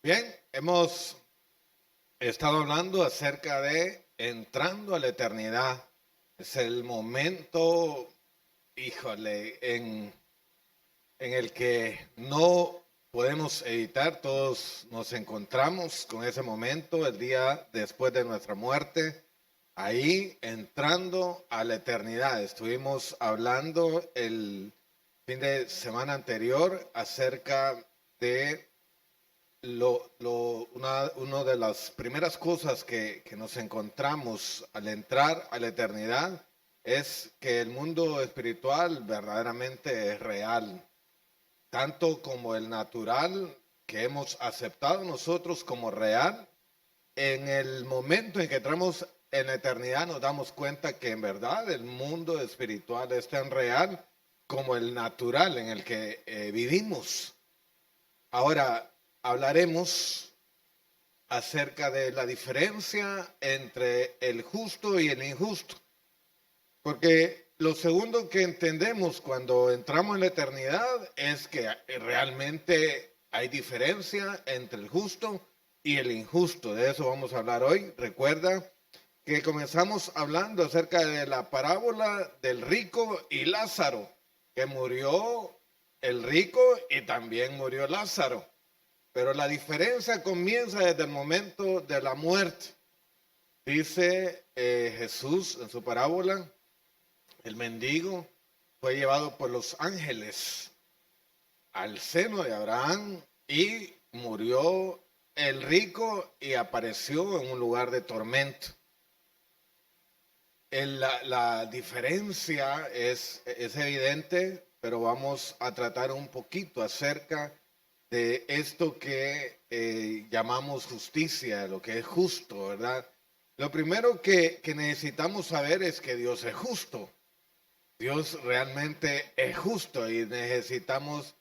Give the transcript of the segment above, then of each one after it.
Bien, hemos estado hablando acerca de entrando a la eternidad. Es el momento, híjole, en el que no podemos evitar, todos nos encontramos con ese momento, el día después de nuestra muerte, ahí entrando a la eternidad. Estuvimos hablando el fin de semana anterior acerca de una de las primeras cosas que nos encontramos al entrar a la eternidad es que el mundo espiritual verdaderamente es real, tanto como el natural que hemos aceptado nosotros como real. En el momento en que entramos en la eternidad nos damos cuenta que en verdad el mundo espiritual es tan real como el natural en el que vivimos. Ahora hablaremos acerca de la diferencia entre el justo y el injusto. Porque lo segundo que entendemos cuando entramos en la eternidad es que realmente hay diferencia entre el justo y el injusto. De eso vamos a hablar hoy. Recuerda que comenzamos hablando acerca de la parábola del rico y Lázaro, que murió el rico y también murió Lázaro. Pero la diferencia comienza desde el momento de la muerte. Dice Jesús en su parábola, el mendigo fue llevado por los ángeles al seno de Abraham y murió el rico y apareció en un lugar de tormento. La diferencia es evidente, pero vamos a tratar un poquito acerca de esto que llamamos justicia, lo que es justo, ¿verdad? Lo primero que necesitamos saber es que Dios es justo. Dios realmente es justo y necesitamos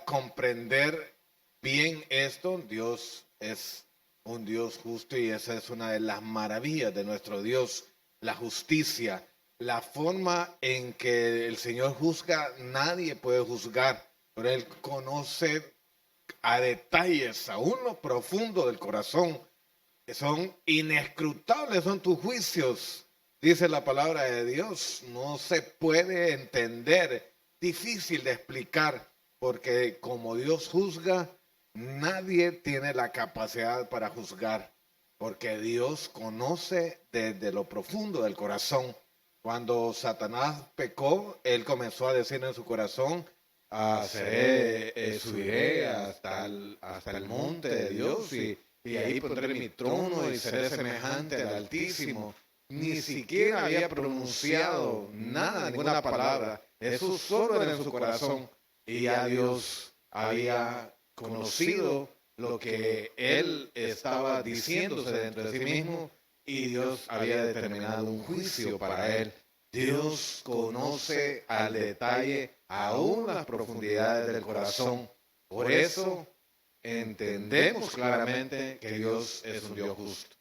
comprender bien esto. Dios es un Dios justo y esa es una de las maravillas de nuestro Dios, la justicia. La forma en que el Señor juzga, nadie puede juzgar, pero Él conoce a detalles, aún lo profundo del corazón. Son inescrutables, son tus juicios, dice la palabra de Dios. No se puede entender, difícil de explicar, porque como Dios juzga, nadie tiene la capacidad para juzgar, porque Dios conoce desde lo profundo del corazón. Cuando Satanás pecó, él comenzó a decir en su corazón, subiré hasta el monte de Dios y ahí pondré mi trono y seré semejante al Altísimo. Ni siquiera había pronunciado nada, ninguna palabra. Eso solo era en su corazón. Y ya Dios había conocido lo que él estaba diciéndose dentro de sí mismo y Dios había determinado un juicio para él. Dios conoce al detalle aún las profundidades del corazón. Por eso entendemos claramente que Dios es un Dios justo.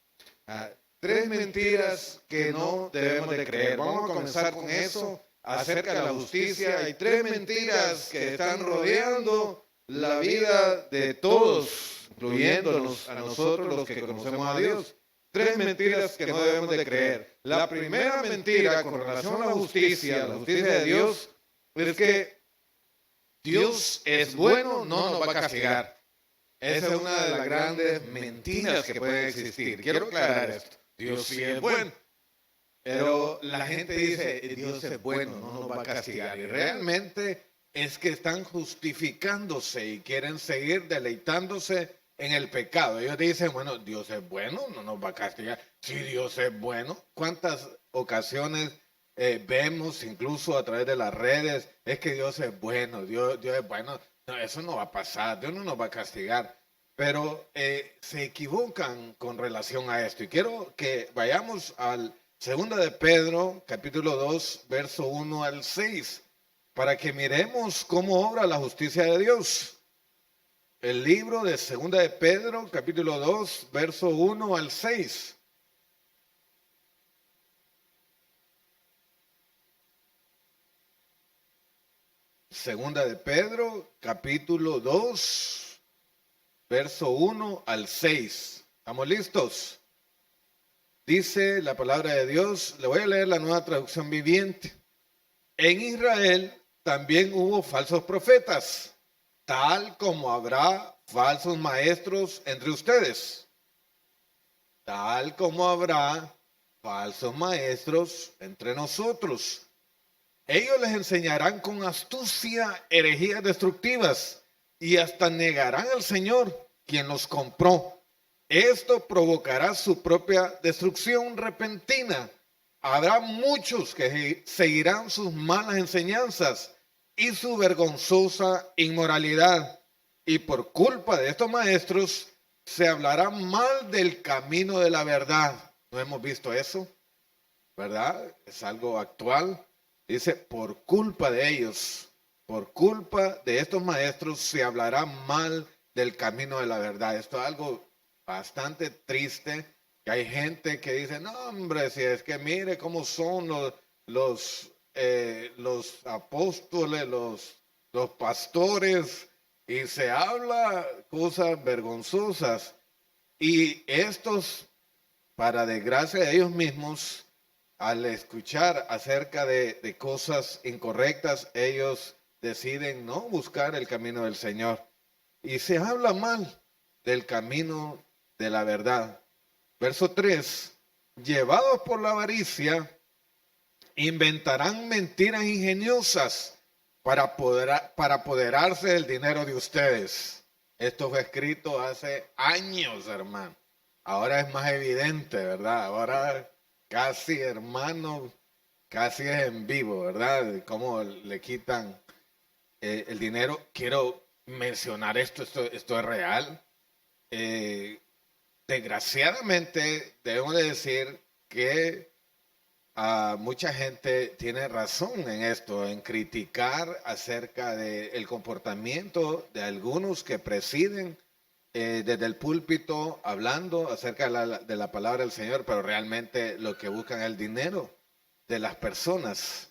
Ah, tres mentiras que no debemos de creer. Vamos a comenzar con eso acerca de la justicia. Hay tres mentiras que están rodeando la vida de todos, incluyéndonos a nosotros los que conocemos a Dios. Tres mentiras que no debemos de creer. La primera mentira con relación a la justicia de Dios, es que Dios es bueno, no nos va a castigar. Esa es una de las grandes mentiras que pueden existir. Quiero aclarar esto. Dios sí es bueno. Pero la gente dice, Dios es bueno, no nos va a castigar. Y realmente es que están justificándose y quieren seguir deleitándose en el pecado. Ellos dicen, bueno, Dios es bueno, no nos va a castigar. Si Dios es bueno, ¿cuántas ocasiones vemos incluso a través de las redes? Es que Dios es bueno, Dios es bueno. No, eso no va a pasar, Dios no nos va a castigar. Pero se equivocan con relación a esto. Y quiero que vayamos al Segunda de Pedro, capítulo 2, verso 1 al 6, para que miremos cómo obra la justicia de Dios. El libro de Segunda de Pedro, capítulo 2, verso 1 al 6. Segunda de Pedro, capítulo 2, verso 1 al 6. ¿Estamos listos? Dice la palabra de Dios, le voy a leer la Nueva Traducción Viviente. En Israel también hubo falsos profetas, tal como habrá falsos maestros entre ustedes. Tal como habrá falsos maestros entre nosotros. Ellos les enseñarán con astucia herejías destructivas y hasta negarán al Señor, quien los compró. Esto provocará su propia destrucción repentina. Habrá muchos que seguirán sus malas enseñanzas y su vergonzosa inmoralidad. Y por culpa de estos maestros se hablará mal del camino de la verdad. ¿No hemos visto eso? ¿Verdad? Es algo actual. Dice, por culpa de ellos, por culpa de estos maestros, se hablará mal del camino de la verdad. Esto es algo bastante triste, que hay gente que dice, no hombre, si es que mire cómo son los apóstoles, los pastores, y se habla cosas vergonzosas. Y estos, para desgracia de ellos mismos, al escuchar acerca de cosas incorrectas, ellos deciden no buscar el camino del Señor. Y se habla mal del camino de la verdad. Verso 3. Llevados por la avaricia, inventarán mentiras ingeniosas para apoderarse del dinero de ustedes. Esto fue escrito hace años, hermano. Ahora es más evidente, ¿verdad? Ahora casi, hermano, casi es en vivo, ¿verdad? Cómo le quitan el dinero. Quiero mencionar esto es real. Desgraciadamente, debemos de decir que mucha gente tiene razón en esto, en criticar acerca del comportamiento de algunos que presiden desde el púlpito hablando acerca de la palabra del Señor, pero realmente lo que buscan es el dinero de las personas.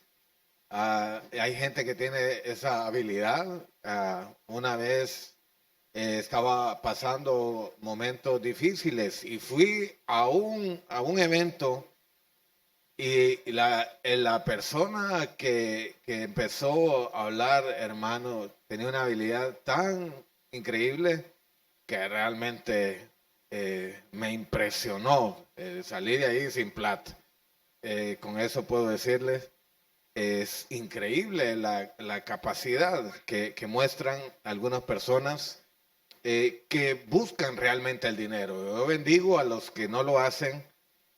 Hay gente que tiene esa habilidad. Una vez estaba pasando momentos difíciles y fui a un evento y la persona que empezó a hablar, hermano, tenía una habilidad tan increíble que realmente me impresionó. Salí de ahí sin plata. Con eso puedo decirles, es increíble la capacidad que muestran algunas personas que buscan realmente el dinero. Yo bendigo a los que no lo hacen,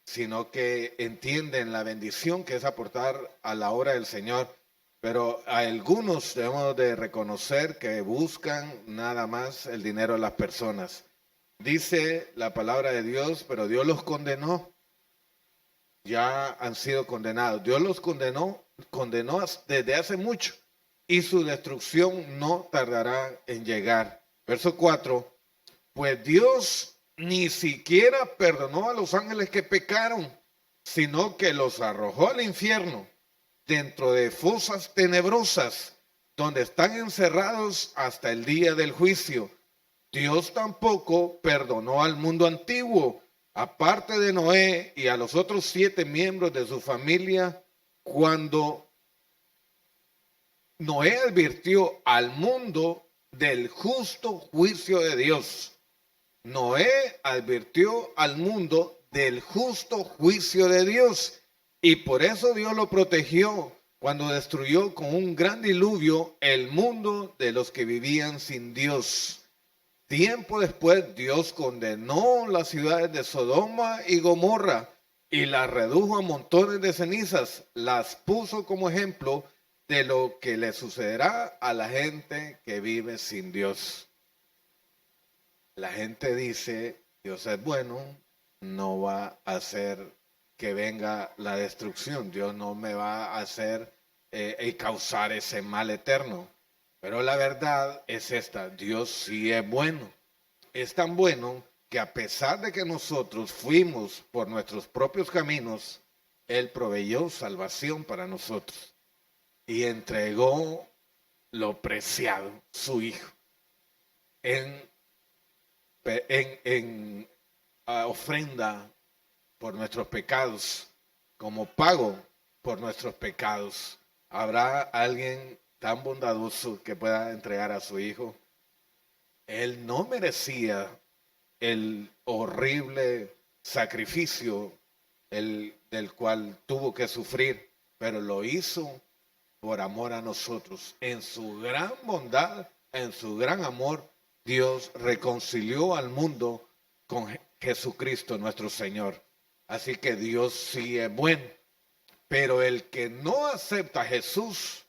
sino que entienden la bendición que es aportar a la obra del Señor. Pero a algunos debemos de reconocer que buscan nada más el dinero de las personas. Dice la palabra de Dios, pero Dios los condenó. Ya han sido condenados. Dios los condenó desde hace mucho y su destrucción no tardará en llegar. Verso 4, pues Dios ni siquiera perdonó a los ángeles que pecaron, sino que los arrojó al infierno, dentro de fosas tenebrosas, donde están encerrados hasta el día del juicio. Dios tampoco perdonó al mundo antiguo, aparte de Noé y a los otros 7 miembros de su familia, cuando Noé advirtió al mundo del justo juicio de Dios. Noé advirtió al mundo del justo juicio de Dios y por eso Dios lo protegió cuando destruyó con un gran diluvio el mundo de los que vivían sin Dios. Tiempo después Dios condenó las ciudades de Sodoma y Gomorra y las redujo a montones de cenizas, las puso como ejemplo de lo que le sucederá a la gente que vive sin Dios. La gente dice, Dios es bueno, no va a hacer que venga la destrucción, Dios no me va a hacer y causar ese mal eterno. Pero la verdad es esta, Dios sí es bueno. Es tan bueno que a pesar de que nosotros fuimos por nuestros propios caminos, Él proveyó salvación para nosotros y entregó lo preciado, su Hijo. En ofrenda por nuestros pecados, como pago por nuestros pecados. ¿Habrá alguien tan bondadoso que pueda entregar a su hijo? Él no merecía el horrible sacrificio del cual tuvo que sufrir, pero lo hizo por amor a nosotros. En su gran bondad, en su gran amor, Dios reconcilió al mundo con Jesucristo nuestro Señor. Así que Dios sí es bueno, pero el que no acepta a Jesús,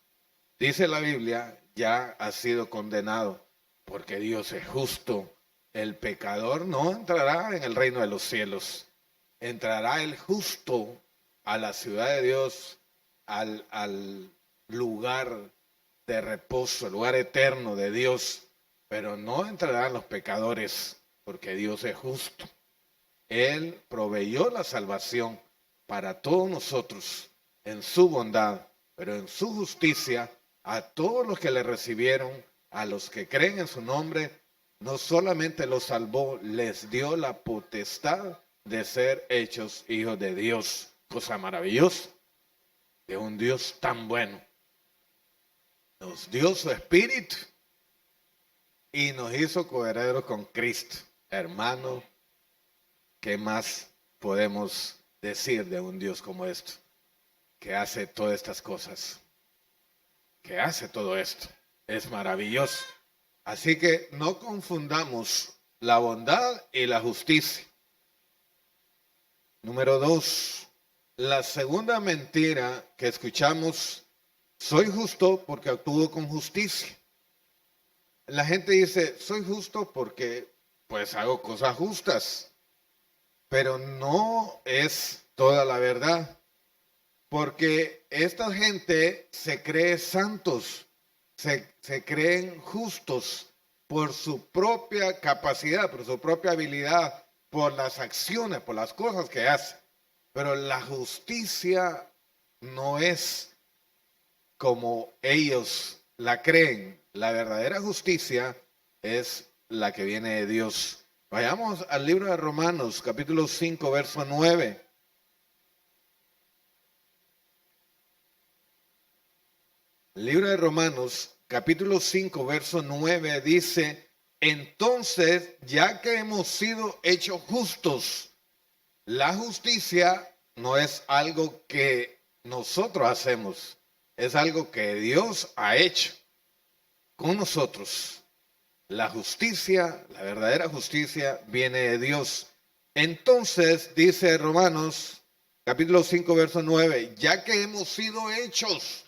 dice la Biblia, ya ha sido condenado, porque Dios es justo. El pecador no entrará en el reino de los cielos. Entrará el justo a la ciudad de Dios, al lugar de reposo, el lugar eterno de Dios, pero no entrarán los pecadores, porque Dios es justo. Él proveyó la salvación para todos nosotros en su bondad, pero en su justicia a todos los que le recibieron, a los que creen en su nombre, no solamente los salvó, les dio la potestad de ser hechos hijos de Dios. Cosa maravillosa de un Dios tan bueno. Nos dio su espíritu y nos hizo coherederos con Cristo. Hermano, ¿qué más podemos decir de un Dios como esto? Que hace todas estas cosas. Que hace todo esto. Es maravilloso. Así que no confundamos la bondad y la justicia. Número 2. La segunda mentira que escuchamos: soy justo porque actúo con justicia. La gente dice, soy justo porque pues hago cosas justas. Pero no es toda la verdad. Porque esta gente se cree santos, se creen justos por su propia capacidad, por su propia habilidad, por las acciones, por las cosas que hace. Pero la justicia no es como ellos la creen. La verdadera justicia es la que viene de Dios. Vayamos al libro de Romanos, capítulo 5, verso 9. El libro de Romanos, capítulo 5, verso 9 dice: entonces, ya que hemos sido hechos justos, la justicia no es algo que nosotros hacemos, es algo que Dios ha hecho con nosotros. La justicia, la verdadera justicia, viene de Dios. Entonces, dice Romanos, capítulo 5, verso 9, ya que hemos sido hechos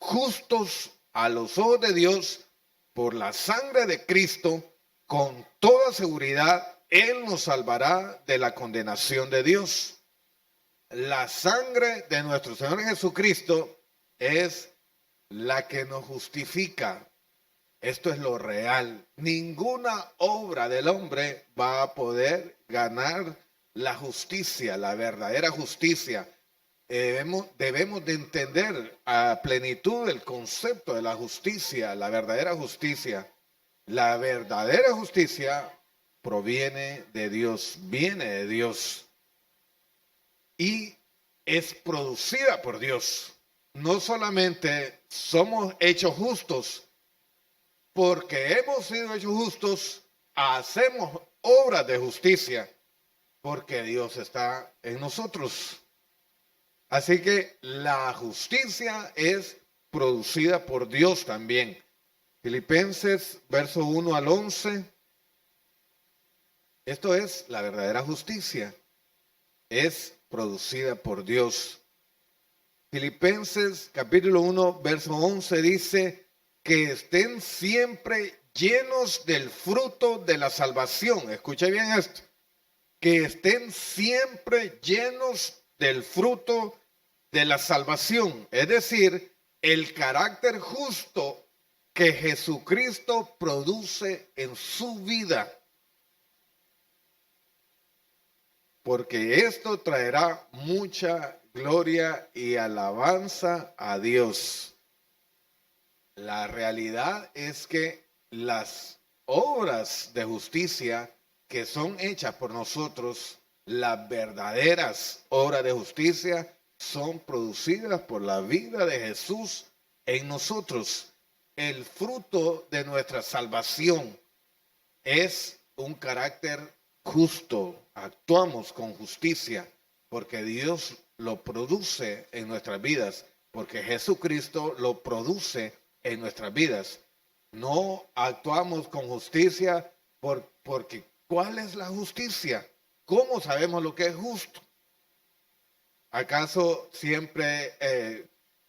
justos a los ojos de Dios por la sangre de Cristo, con toda seguridad Él nos salvará de la condenación de Dios. La sangre de nuestro Señor Jesucristo es la que nos justifica. Esto es lo real. Ninguna obra del hombre va a poder ganar la justicia, la verdadera justicia. Debemos de entender a plenitud el concepto de la justicia, la verdadera justicia. La verdadera justicia proviene de Dios, viene de Dios y es producida por Dios. No solamente somos hechos justos, porque hemos sido hechos justos, hacemos obras de justicia, porque Dios está en nosotros. Así que la justicia es producida por Dios también. Filipenses, verso 1 al 11. Esto es la verdadera justicia. Es producida por Dios. Filipenses, capítulo 1, verso 11 dice: que estén siempre llenos del fruto de la salvación. Escuche bien esto. Que estén siempre llenos del fruto de la salvación, es decir, el carácter justo que Jesucristo produce en su vida. Porque esto traerá mucha gloria y alabanza a Dios. La realidad es que las obras de justicia que son hechas por nosotros, las verdaderas obras de justicia, son producidas por la vida de Jesús en nosotros. El fruto de nuestra salvación es un carácter justo. Actuamos con justicia porque Dios lo produce en nuestras vidas, porque Jesucristo lo produce en nuestras vidas. No actuamos con justicia porque ¿cuál es la justicia? ¿Cómo sabemos lo que es justo? ¿Acaso siempre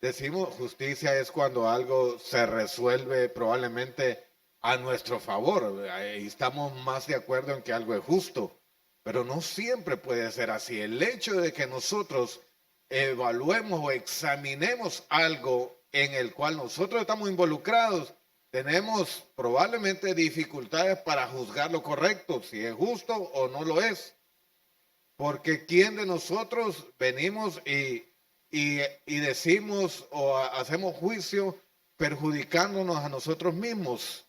decimos justicia es cuando algo se resuelve probablemente a nuestro favor? Y estamos más de acuerdo en que algo es justo, pero no siempre puede ser así. El hecho de que nosotros evaluemos o examinemos algo en el cual nosotros estamos involucrados, tenemos probablemente dificultades para juzgar lo correcto, si es justo o no lo es. Porque ¿quién de nosotros venimos y decimos o hacemos juicio perjudicándonos a nosotros mismos?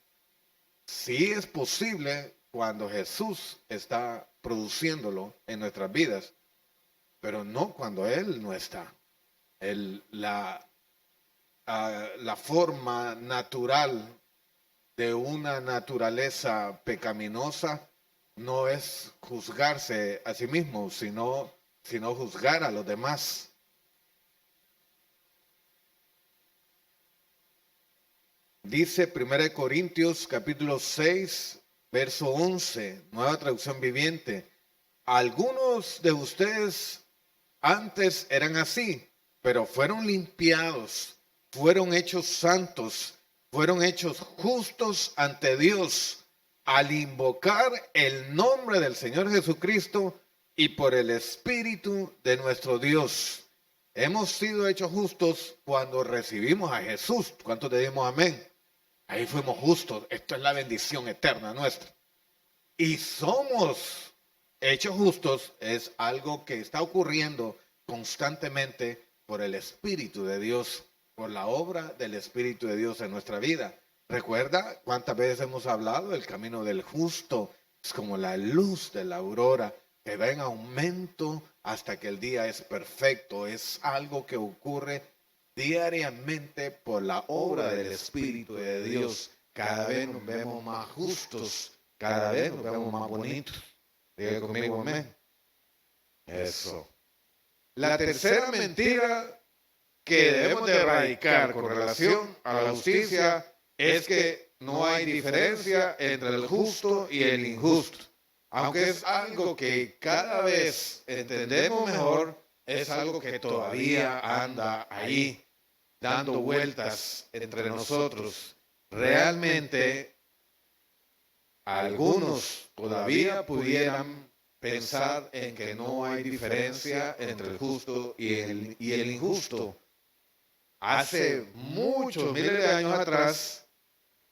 Sí es posible cuando Jesús está produciéndolo en nuestras vidas, pero no cuando Él no está. La forma natural de una naturaleza pecaminosa no es juzgarse a sí mismo, sino juzgar a los demás. Dice 1 Corintios capítulo 6, verso 11, nueva traducción viviente. Algunos de ustedes antes eran así, pero fueron limpiados, fueron hechos santos, fueron hechos justos ante Dios al invocar el nombre del Señor Jesucristo y por el Espíritu de nuestro Dios. Hemos sido hechos justos cuando recibimos a Jesús. ¿Cuántos decimos amén? Ahí fuimos justos. Esto es la bendición eterna nuestra. Y somos hechos justos, es algo que está ocurriendo constantemente por el Espíritu de Dios, por la obra del Espíritu de Dios en nuestra vida. ¿Recuerda cuántas veces hemos hablado? El camino del justo es como la luz de la aurora que va en aumento hasta que el día es perfecto. Es algo que ocurre diariamente por la obra del Espíritu de Dios. Cada vez nos vemos más justos, cada vez nos vemos más bonitos. Diga conmigo amén. Eso. La tercera mentira que debemos de erradicar con relación a la justicia es que no hay diferencia entre el justo y el injusto. Aunque es algo que cada vez entendemos mejor, es algo que todavía anda ahí, dando vueltas entre nosotros. Realmente, algunos todavía pudieran pensar en que no hay diferencia entre el justo y el injusto. Hace muchos miles de años atrás,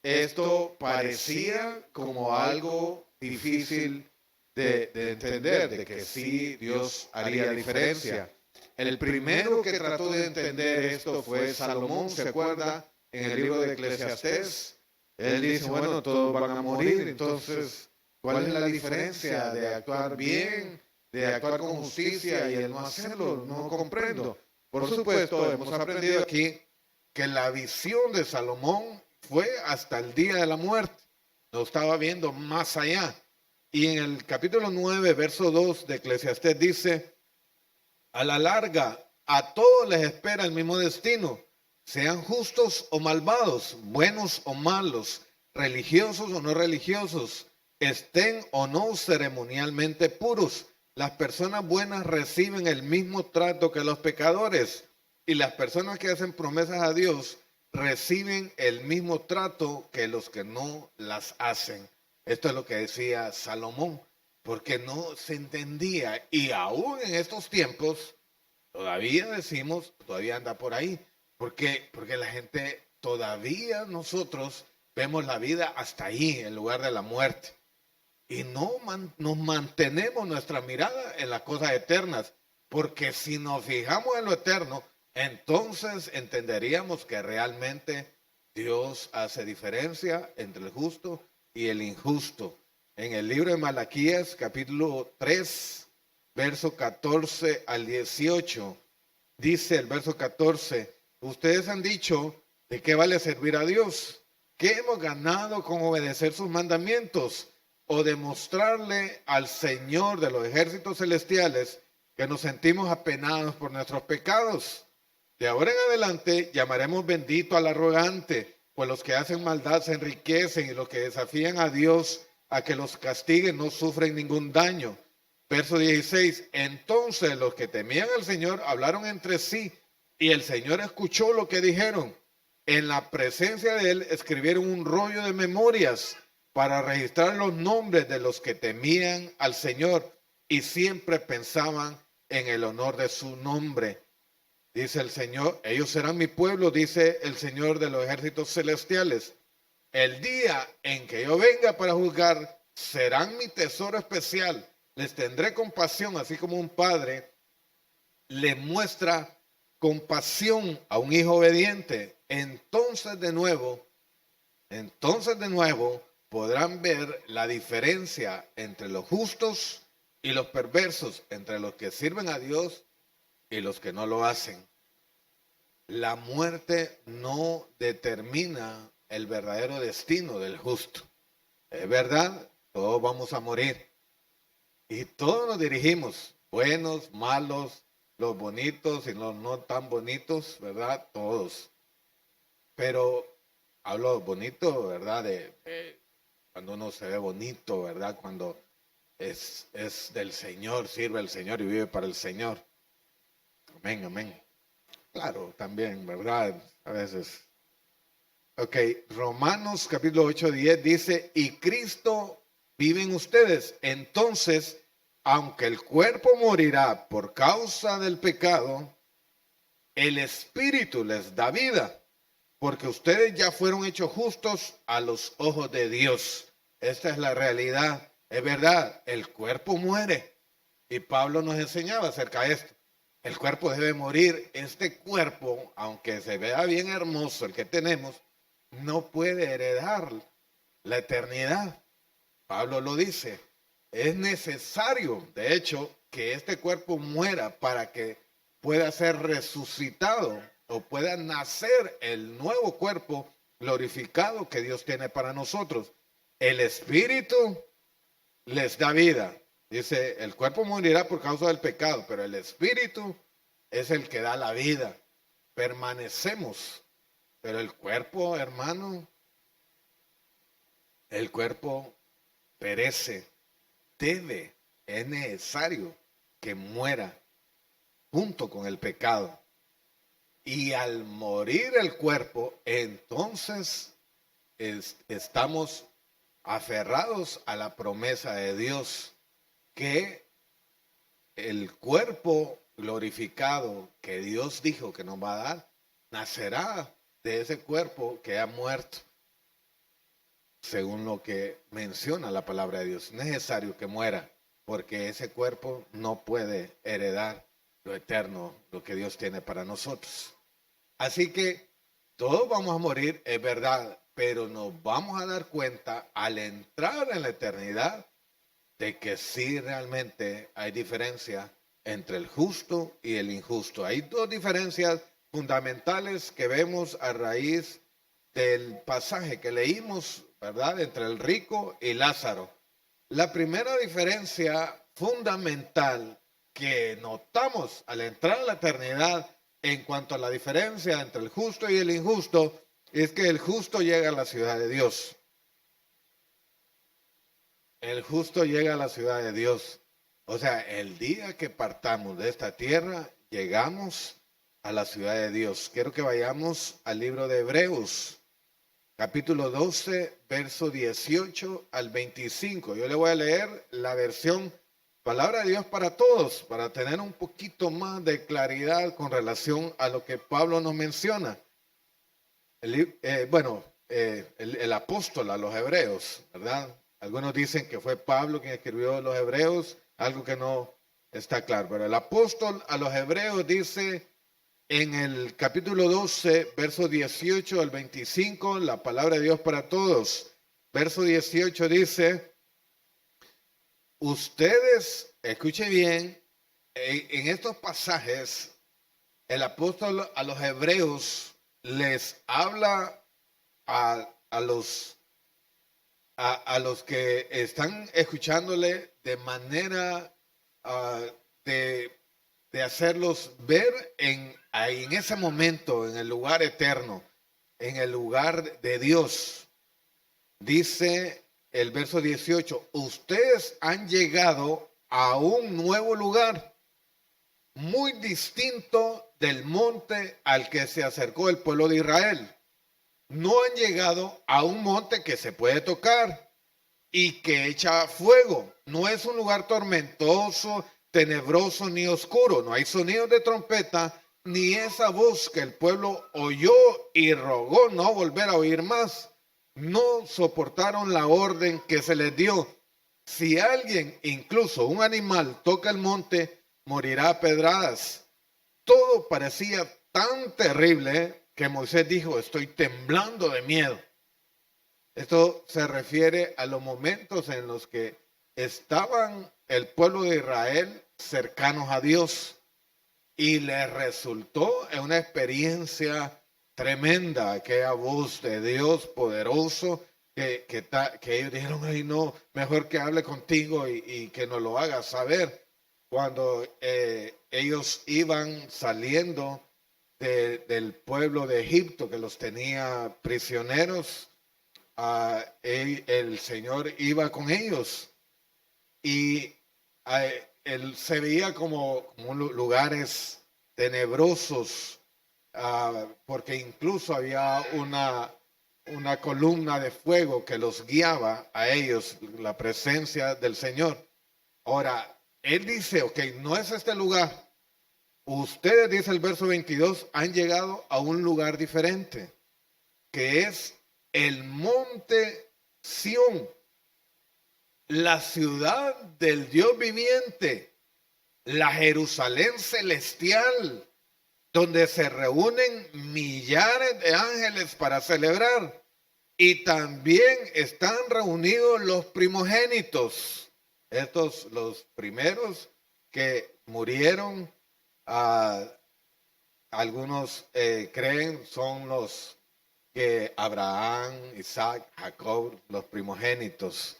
esto parecía como algo difícil de entender, de que sí Dios haría diferencia. El primero que trató de entender esto fue Salomón, ¿se acuerda? En el libro de Eclesiastés, él dice, bueno, todos van a morir, entonces, ¿cuál es la diferencia de actuar bien, de actuar con justicia y el no hacerlo? No comprendo. Por supuesto, hemos aprendido aquí que la visión de Salomón fue hasta el día de la muerte. No estaba viendo más allá. Y en el capítulo 9, verso 2 de Eclesiastés dice, a la larga, a todos les espera el mismo destino, sean justos o malvados, buenos o malos, religiosos o no religiosos, estén o no ceremonialmente puros. Las personas buenas reciben el mismo trato que los pecadores y las personas que hacen promesas a Dios reciben el mismo trato que los que no las hacen. Esto es lo que decía Salomón, porque no se entendía. Y aún en estos tiempos, todavía decimos, todavía anda por ahí. Porque la gente, todavía nosotros vemos la vida hasta ahí, en lugar de la muerte. Y no nos mantenemos nuestra mirada en las cosas eternas. Porque si nos fijamos en lo eterno, entonces entenderíamos que realmente Dios hace diferencia entre el justo y el injusto. en el libro de Malaquías, capítulo 3, verso 14 al 18. Dice el verso 14, ustedes han dicho, ¿de qué vale servir a Dios? ¿Qué hemos ganado con obedecer sus mandamientos? O demostrarle al Señor de los ejércitos celestiales que nos sentimos apenados por nuestros pecados. De ahora en adelante llamaremos bendito al arrogante, pues los que hacen maldad se enriquecen y los que desafían a Dios a que los castigue no sufren ningún daño. Verso 16, entonces los que temían al Señor hablaron entre sí y el Señor escuchó lo que dijeron. En la presencia de él escribieron un rollo de memorias para registrar los nombres de los que temían al Señor y siempre pensaban en el honor de su nombre. Dice el Señor, ellos serán mi pueblo, dice el Señor de los ejércitos celestiales. El día en que yo venga para juzgar, serán mi tesoro especial. Les tendré compasión, así como un padre le muestra compasión a un hijo obediente. Entonces de nuevo podrán ver la diferencia entre los justos y los perversos, entre los que sirven a Dios y los que no lo hacen. La muerte no determina el verdadero destino del justo. Es verdad, todos vamos a morir. Y todos nos dirigimos, buenos, malos, los bonitos y los no tan bonitos, ¿verdad? Todos. Pero hablo bonito, ¿verdad? De cuando uno se ve bonito, ¿verdad? Cuando es del Señor, sirve al Señor y vive para el Señor. Amén, amén. Claro, también, ¿verdad? A veces. Ok, Romanos capítulo 8:10 dice, y Cristo vive en ustedes. Entonces, aunque el cuerpo morirá por causa del pecado, el Espíritu les da vida, porque ustedes ya fueron hechos justos a los ojos de Dios. Esta es la realidad. Es verdad, el cuerpo muere. Y Pablo nos enseñaba acerca de esto. El cuerpo debe morir. Este cuerpo, aunque se vea bien hermoso el que tenemos, no puede heredar la eternidad. Pablo lo dice. Es necesario, de hecho, que este cuerpo muera para que pueda ser resucitado o pueda nacer el nuevo cuerpo glorificado que Dios tiene para nosotros. El Espíritu les da vida. Dice, el cuerpo morirá por causa del pecado, pero el Espíritu es el que da la vida. Permanecemos. Pero el cuerpo, hermano, el cuerpo perece. Es necesario que muera junto con el pecado. Y al morir el cuerpo, entonces estamos aferrados a la promesa de Dios, que el cuerpo glorificado que Dios dijo que nos va a dar, nacerá de ese cuerpo que ha muerto. Según lo que menciona la palabra de Dios, es necesario que muera, porque ese cuerpo no puede heredar lo eterno, lo que Dios tiene para nosotros. Así que todos vamos a morir, es verdad, pero nos vamos a dar cuenta al entrar en la eternidad de que sí realmente hay diferencia entre el justo y el injusto. Hay dos diferencias fundamentales que vemos a raíz del pasaje que leímos, ¿verdad? Entre el rico y Lázaro. La primera diferencia fundamental que notamos al entrar a la eternidad en cuanto a la diferencia entre el justo y el injusto es que el justo llega a la ciudad de Dios. El justo llega a la ciudad de Dios. O sea, el día que partamos de esta tierra, llegamos a la ciudad de Dios. Quiero que vayamos al libro de Hebreos, capítulo 12, verso 18 al 25. Yo le voy a leer la versión Palabra de Dios para Todos, para tener un poquito más de claridad con relación a lo que Pablo nos menciona. El apóstol a los hebreos, ¿verdad? Algunos dicen que fue Pablo quien escribió los hebreos, algo que no está claro. Pero el apóstol a los hebreos dice en el capítulo 12, verso 18 al 25, la palabra de Dios para todos. Verso 18 dice, Ustedes, escuchen bien, en estos pasajes, el apóstol a los hebreos les habla a los que están escuchándole de manera ah, de, de hacerlos ver ahí en ese momento, en el lugar eterno, en el lugar de Dios. Dice el verso 18, ustedes han llegado a un nuevo lugar, muy distinto del monte al que se acercó el pueblo de Israel. No han llegado a un monte que se puede tocar y que echa fuego. No es un lugar tormentoso, tenebroso ni oscuro. No hay sonidos de trompeta ni esa voz que el pueblo oyó y rogó no volver a oír más. No soportaron la orden que se les dio. Si alguien, incluso un animal, toca el monte, morirá a pedradas. Todo parecía tan terrible que Moisés dijo, estoy temblando de miedo. Esto se refiere a los momentos en los que estaban el pueblo de Israel cercanos a Dios y les resultó en una experiencia tremenda, aquella voz de Dios poderoso que ellos dijeron, ay no, mejor que hable contigo y que nos lo haga saber. Cuando ellos iban saliendo del pueblo de Egipto que los tenía prisioneros, el Señor iba con ellos y él se veía como lugares tenebrosos, porque incluso había una columna de fuego que los guiaba a ellos, la presencia del Señor. Ahora, él dice, ok, no es este lugar. Ustedes, dice el verso 22, han llegado a un lugar diferente, que es el monte Sión, la ciudad del Dios viviente, la Jerusalén celestial, donde se reúnen millares de ángeles para celebrar. Y también están reunidos los primogénitos, estos los primeros que murieron. Algunos creen son los que Abraham, Isaac, Jacob, los primogénitos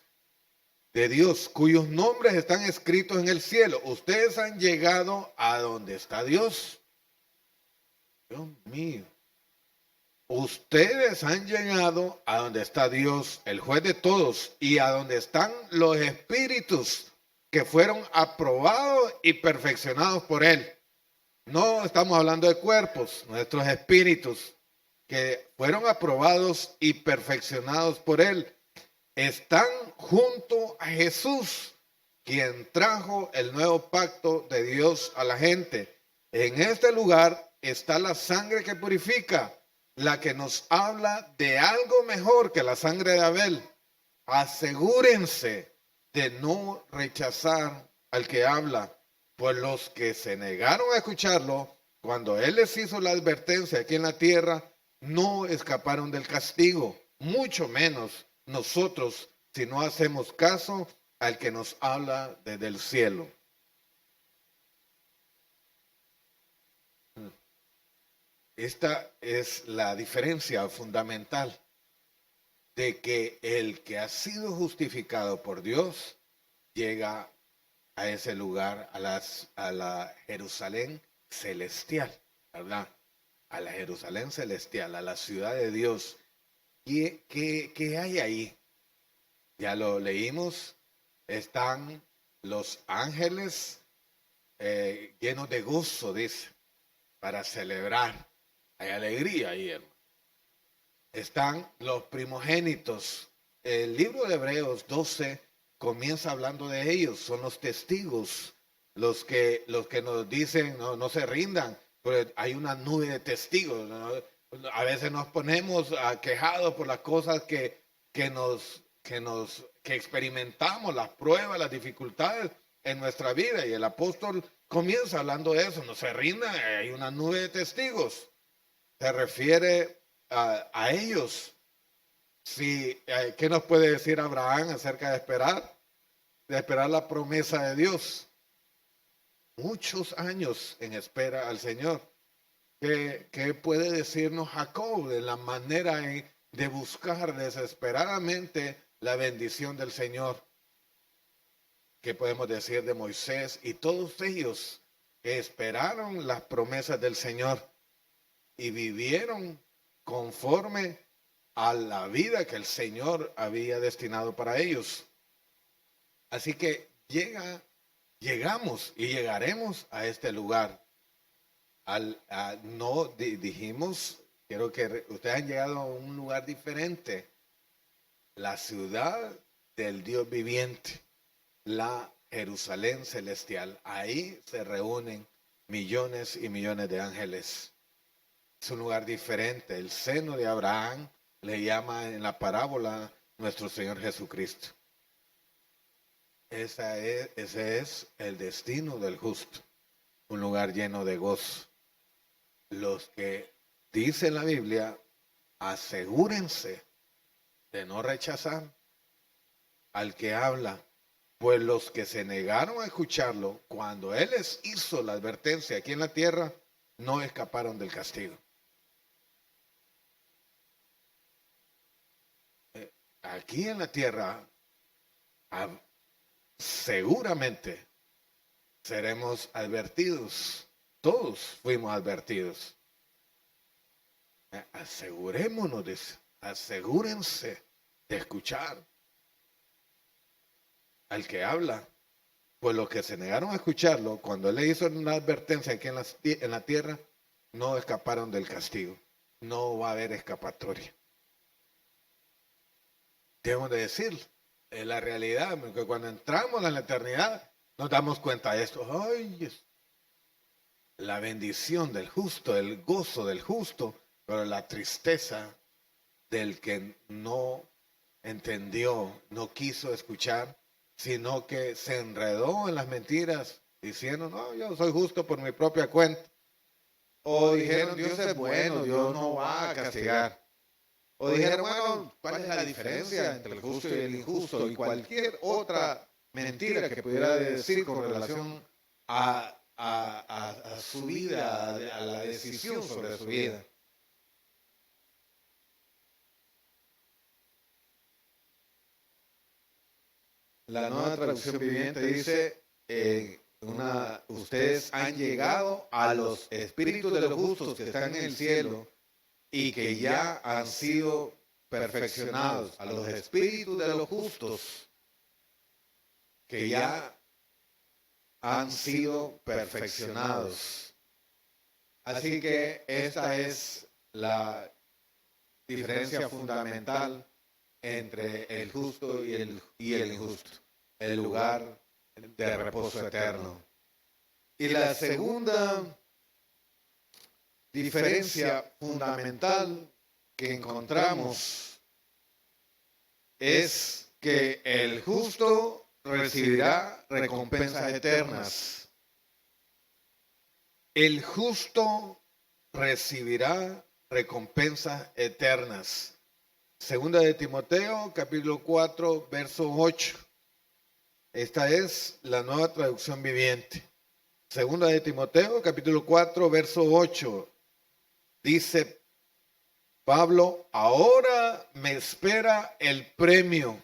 de Dios, cuyos nombres están escritos en el cielo. Ustedes han llegado a donde está Dios. Dios mío. Ustedes han llegado a donde está Dios, el juez de todos, y a donde están los espíritus que fueron aprobados y perfeccionados por Él. No estamos hablando de cuerpos, nuestros espíritus que fueron aprobados y perfeccionados por Él están junto a Jesús, quien trajo el nuevo pacto de Dios a la gente. En este lugar está la sangre que purifica, la que nos habla de algo mejor que la sangre de Abel. Asegúrense de no rechazar al que habla, pues los que se negaron a escucharlo, cuando Él les hizo la advertencia aquí en la tierra, no escaparon del castigo, mucho menos nosotros si no hacemos caso al que nos habla desde el cielo. Esta es la diferencia fundamental de que el que ha sido justificado por Dios llega a ese lugar, a la Jerusalén celestial, ¿verdad? A la Jerusalén celestial, a la ciudad de Dios. ¿Qué hay ahí? Ya lo leímos, están los ángeles llenos de gozo, dice, para celebrar. Hay alegría ahí, hermano. Están los primogénitos. El libro de Hebreos 12 comienza hablando de ellos, son los testigos, los que nos dicen no se rindan, pero hay una nube de testigos, ¿no? A veces nos ponemos quejados por las cosas que experimentamos, las pruebas, las dificultades en nuestra vida, y el apóstol comienza hablando de eso, no se rindan, hay una nube de testigos. Se refiere a ellos. ¿Qué nos puede decir Abraham acerca de esperar? de esperar la promesa de Dios. Muchos años en espera al Señor. ¿Qué puede decirnos Jacob de la manera de buscar desesperadamente la bendición del Señor? ¿Qué podemos decir de Moisés y todos ellos que esperaron las promesas del Señor y vivieron conforme a la vida que el Señor había destinado para ellos? Así que llegamos y llegaremos a este lugar. No dijimos, quiero que ustedes han llegado a un lugar diferente, la ciudad del Dios viviente, la Jerusalén celestial. Ahí se reúnen millones y millones de ángeles. Es un lugar diferente. El seno de Abraham le llama en la parábola nuestro Señor Jesucristo. Ese es el destino del justo, un lugar lleno de gozo. Los que dice la Biblia, asegúrense de no rechazar al que habla, pues los que se negaron a escucharlo cuando Él les hizo la advertencia aquí en la tierra, no escaparon del castigo. Aquí en la tierra, seguramente seremos advertidos. Todos fuimos advertidos. Asegurémonos, asegúrense de escuchar al que habla. Pues los que se negaron a escucharlo, cuando él le hizo una advertencia aquí en la tierra, no escaparon del castigo. No va a haber escapatoria. Debemos de decir, es la realidad, porque cuando entramos en la eternidad, nos damos cuenta de esto. Ay, la bendición del justo, el gozo del justo, pero la tristeza del que no entendió, no quiso escuchar, sino que se enredó en las mentiras, diciendo, no, yo soy justo por mi propia cuenta. O dijeron, Dios es bueno, Dios no va a castigar. O dijeron, bueno, ¿cuál es la diferencia entre el justo y el injusto? Y cualquier otra mentira que pudiera decir con relación a su vida, a la decisión sobre su vida. La Nueva Traducción Viviente dice, ustedes han llegado a los espíritus de los justos que están en el cielo y que ya han sido perfeccionados, a los espíritus de los justos que ya han sido perfeccionados. Así que esta es la diferencia fundamental entre el justo y el injusto, el lugar de reposo eterno. Y la segunda diferencia fundamental que encontramos es que el justo recibirá recompensas eternas. El justo recibirá recompensas eternas. Segunda de Timoteo, capítulo 4, verso 8. Esta es la Nueva Traducción Viviente. Segunda de Timoteo, capítulo 4, verso 8. Dice Pablo, ahora me espera el premio.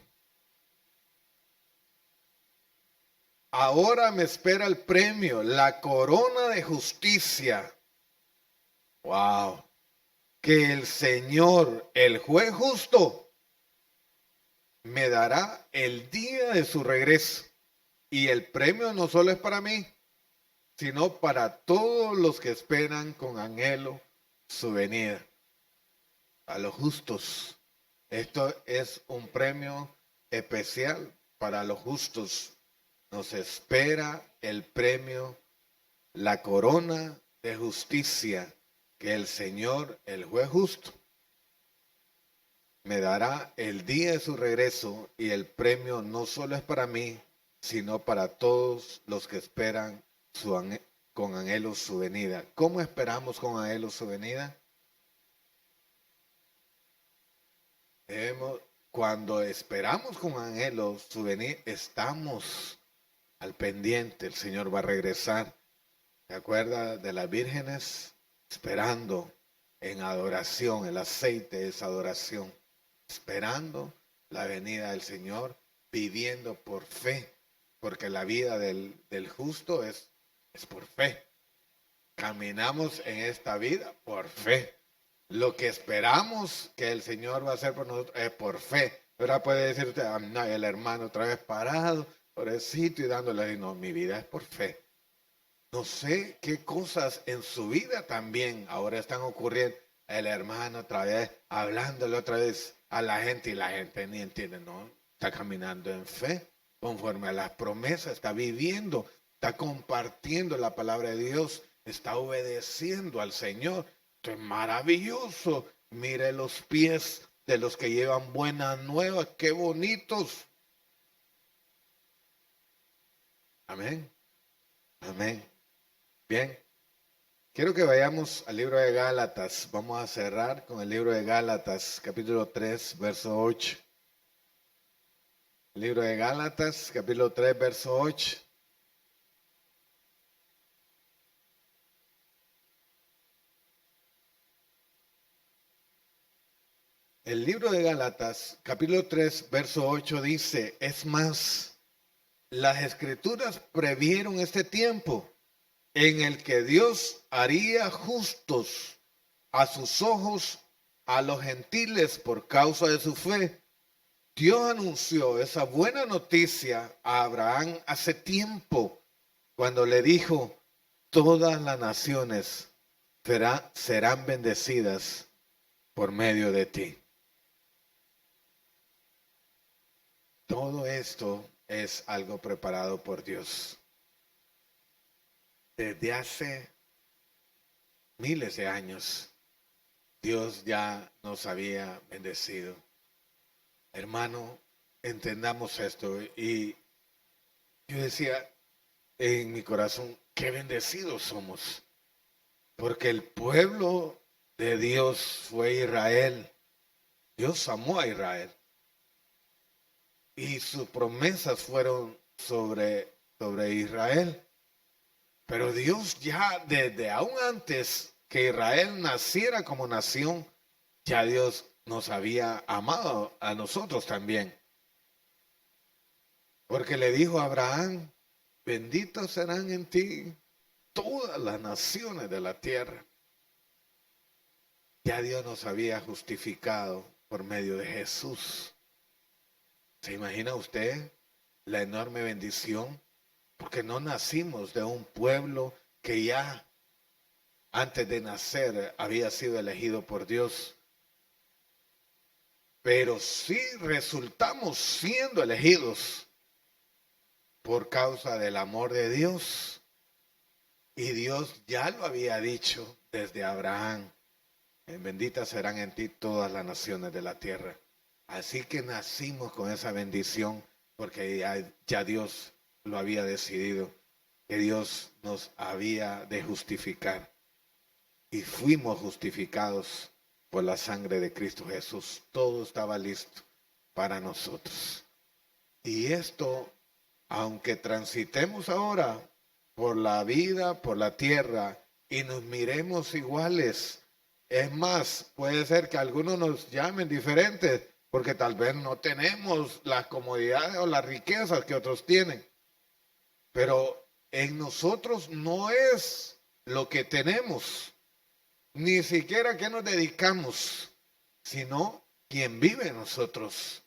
Ahora me espera el premio, la corona de justicia. Wow. Que el Señor, el juez justo, me dará el día de su regreso. Y el premio no solo es para mí, sino para todos los que esperan con anhelo su venida. A los justos. Esto es un premio especial para los justos. Nos espera el premio, la corona de justicia que el Señor, el juez justo, me dará el día de su regreso, y el premio no solo es para mí, sino para todos los que esperan con anhelo su venida. ¿Cómo esperamos con anhelo su venida? cuando esperamos con anhelo su venir, estamos al pendiente. El Señor va a regresar. ¿Se acuerda de las vírgenes? Esperando en adoración, el aceite es adoración. Esperando la venida del Señor, viviendo por fe, porque la vida del justo es por fe. Caminamos en esta vida por fe. Lo que esperamos que el Señor va a hacer por nosotros es por fe. Ahora puede decir usted, no, el hermano otra vez parado, pobrecito, y dándole, no, mi vida es por fe. No sé qué cosas en su vida también ahora están ocurriendo. El hermano otra vez, hablándole otra vez a la gente y la gente ni entiende, no, está caminando en fe, conforme a las promesas, está viviendo, está compartiendo la palabra de Dios, está obedeciendo al Señor. Esto es maravilloso. Mire los pies de los que llevan buenas nuevas, qué bonitos. Amén. Amén. Bien. Quiero que vayamos al libro de Gálatas. Vamos a cerrar con el libro de Gálatas, capítulo 3, verso 8. El libro de Gálatas, capítulo 3, verso 8. El libro de Gálatas, capítulo 3, verso 8 dice, es más, las escrituras previeron este tiempo en el que Dios haría justos a sus ojos a los gentiles por causa de su fe. Dios anunció esa buena noticia a Abraham hace tiempo, cuando le dijo, todas las naciones serán bendecidas por medio de ti. Todo esto es algo preparado por Dios. Desde hace miles de años, Dios ya nos había bendecido. Hermano, entendamos esto. Y yo decía en mi corazón, qué bendecidos somos. Porque el pueblo de Dios fue Israel. Dios amó a Israel. Y sus promesas fueron sobre Israel. Pero Dios ya desde aún antes que Israel naciera como nación, ya Dios nos había amado a nosotros también. Porque le dijo a Abraham, benditos serán en ti todas las naciones de la tierra. Ya Dios nos había justificado por medio de Jesús. ¿Se imagina usted la enorme bendición? Porque no nacimos de un pueblo que ya antes de nacer había sido elegido por Dios. Pero sí resultamos siendo elegidos por causa del amor de Dios. Y Dios ya lo había dicho desde Abraham. Benditas serán en ti todas las naciones de la tierra. Así que nacimos con esa bendición porque ya Dios lo había decidido, que Dios nos había de justificar. Y fuimos justificados por la sangre de Cristo Jesús. Todo estaba listo para nosotros. Y esto, aunque transitemos ahora por la vida, por la tierra, y nos miremos iguales, es más, puede ser que algunos nos llamen diferentes, porque tal vez no tenemos las comodidades o las riquezas que otros tienen. Pero en nosotros no es lo que tenemos, ni siquiera que nos dedicamos, sino quien vive en nosotros.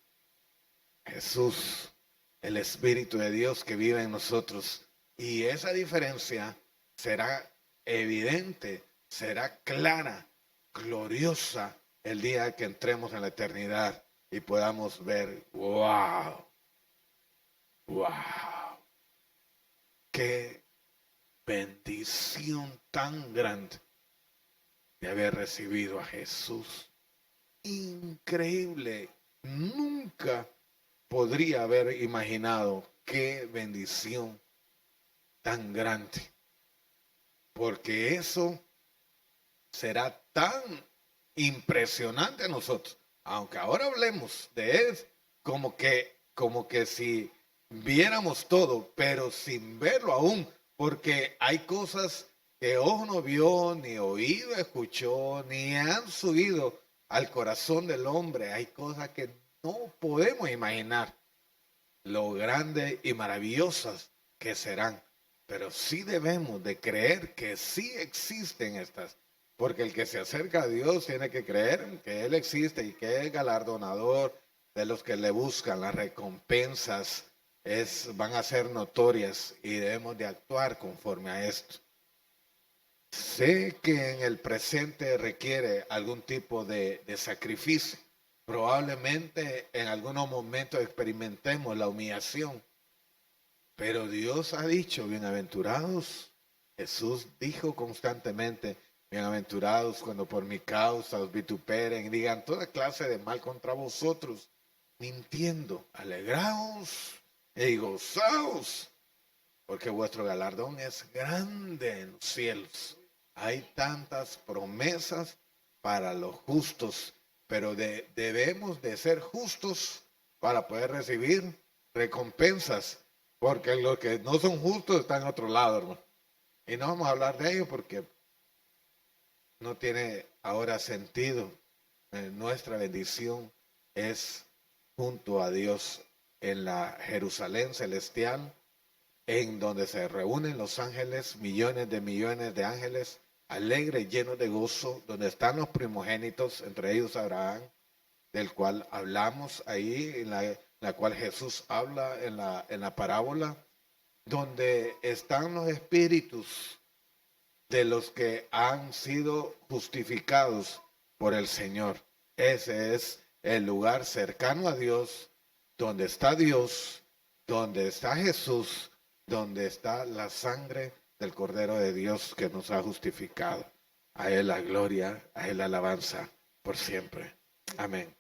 Jesús, el Espíritu de Dios que vive en nosotros. Y esa diferencia será evidente, será clara, gloriosa el día que entremos en la eternidad y podamos ver, wow, wow, qué bendición tan grande de haber recibido a Jesús. Increíble, nunca podría haber imaginado qué bendición tan grande, porque eso será tan impresionante a nosotros. aunque ahora hablemos de él, como que si viéramos todo, pero sin verlo aún, porque hay cosas que ojo no vio, ni oído escuchó, ni han subido al corazón del hombre. Hay cosas que no podemos imaginar lo grandes y maravillosas que serán. Pero sí debemos de creer que sí existen estas. Porque el que se acerca a Dios tiene que creer que Él existe y que es galardonador de los que le buscan. Las recompensas van a ser notorias y debemos de actuar conforme a esto. Sé que en el presente requiere algún tipo de sacrificio. Probablemente en algunos momentos experimentemos la humillación, pero Dios ha dicho, bienaventurados. Jesús dijo constantemente, bienaventurados cuando por mi causa os vituperen, digan toda clase de mal contra vosotros, mintiendo. Alegraos y gozaos, porque vuestro galardón es grande en los cielos. Hay tantas promesas para los justos, pero debemos de ser justos para poder recibir recompensas, porque los que no son justos están en otro lado, hermano. Y no vamos a hablar de ello porque no tiene ahora sentido. Nuestra bendición es junto a Dios en la Jerusalén celestial, en donde se reúnen los ángeles, millones de ángeles, alegres, llenos de gozo, donde están los primogénitos, entre ellos Abraham, del cual hablamos ahí, en la cual Jesús habla en la parábola, donde están los espíritus de los que han sido justificados por el Señor. Ese es el lugar cercano a Dios, donde está Dios, donde está Jesús, donde está la sangre del Cordero de Dios que nos ha justificado. A Él la gloria, a Él la alabanza por siempre. Amén.